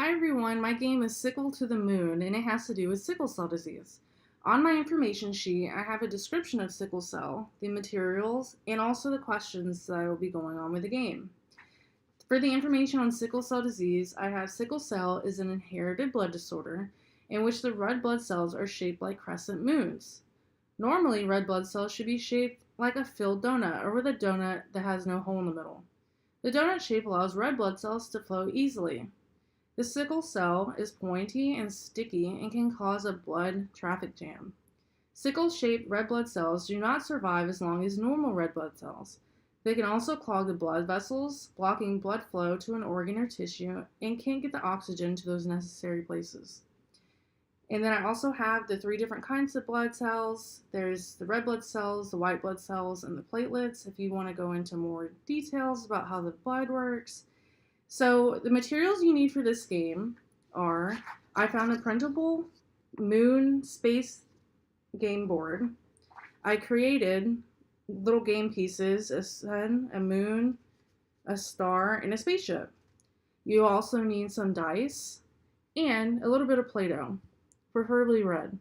Hi everyone, my game is Sickle to the Moon and it has to do with sickle cell disease. On my information sheet, I have a description of sickle cell, the materials, and also the questions that will be going on with the game. For the information on sickle cell disease, I have sickle cell is an inherited blood disorder in which the red blood cells are shaped like crescent moons. Normally, red blood cells should be shaped like a filled donut or with a donut that has no hole in the middle. The donut shape allows red blood cells to flow easily. The sickle cell is pointy and sticky and can cause a blood traffic jam. Sickle-shaped red blood cells do not survive as long as normal red blood cells. They can also clog the blood vessels, blocking blood flow to an organ or tissue, and can't get the oxygen to those necessary places. And then I also have the three different kinds of blood cells. There's the red blood cells, the white blood cells, and the platelets, if you want to go into more details about how the blood works. So the materials you need for this game are, I found a printable moon space game board. I created little game pieces, a sun, a moon, a star, and a spaceship. You also need some dice and a little bit of Play-Doh, preferably red.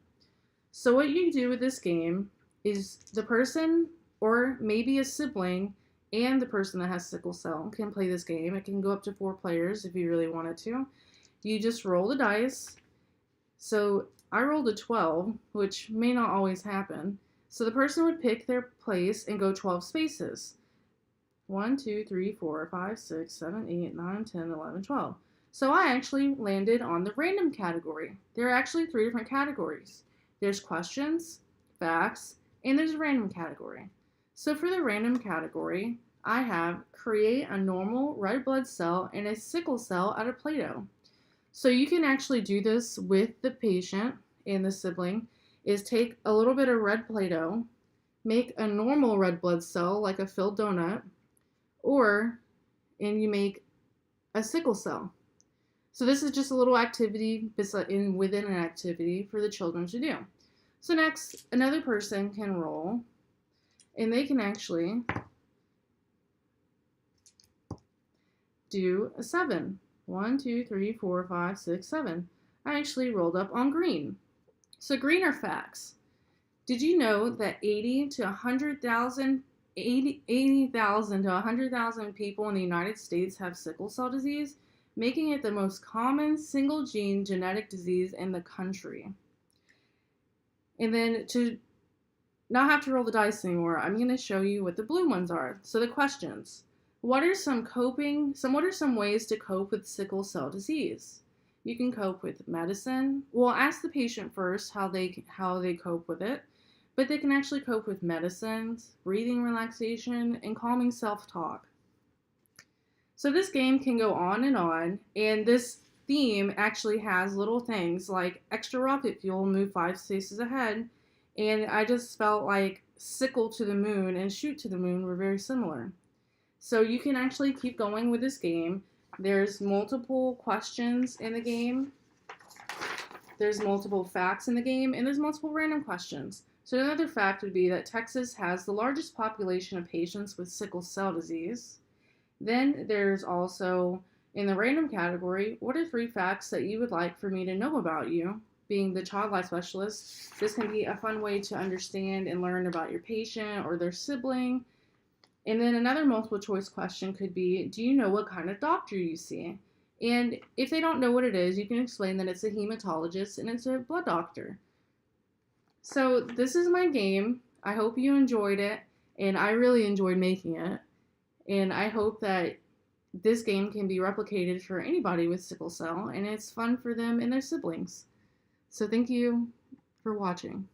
So what you do with this game is the person or maybe a sibling and the person that has sickle cell can play this game. It can go up to 4 players if you really wanted to. You just roll the dice. So I rolled a 12, which may not always happen. So the person would pick their place and go 12 spaces. 1, 2, 3, 4, 5, 6, 7, 8, 9, 10, 11, 12. So I actually landed on the random category. There are actually 3 different categories. There's questions, facts, and there's a random category. So for the random category, I have create a normal red blood cell and a sickle cell out of Play-Doh. So you can actually do this with the patient and the sibling, is take a little bit of red Play-Doh, make a normal red blood cell like a filled donut, and you make a sickle cell. So this is just a little activity within an activity for the children to do. So next, another person can roll, and they can actually do a 7. 1, 2, 3, 4, 5, 6, 7. I actually rolled up on green. So green are facts. Did you know that 80,000 to 100,000 people in the United States have sickle cell disease, making it the most common single gene genetic disease in the country? And then to not have to roll the dice anymore, I'm going to show you what the blue ones are. So the questions. What are some ways to cope with sickle cell disease? You can cope with medicine. Well, ask the patient first how they cope with it, but they can actually cope with medicines, breathing relaxation, and calming self-talk. So this game can go on, and this theme actually has little things like extra rocket fuel, move 5 spaces ahead, and I just felt like sickle to the moon and shoot to the moon were very similar. So you can actually keep going with this game. There's multiple questions in the game. There's multiple facts in the game, and there's multiple random questions. So another fact would be that Texas has the largest population of patients with sickle cell disease. Then there's also, in the random category, what are 3 facts that you would like for me to know about you? Being the child life specialist, this can be a fun way to understand and learn about your patient or their sibling. And then another multiple choice question could be, do you know what kind of doctor you see? And if they don't know what it is, you can explain that it's a hematologist and it's a blood doctor. So this is my game. I hope you enjoyed it, and I really enjoyed making it. And I hope that this game can be replicated for anybody with sickle cell, and it's fun for them and their siblings. So thank you for watching.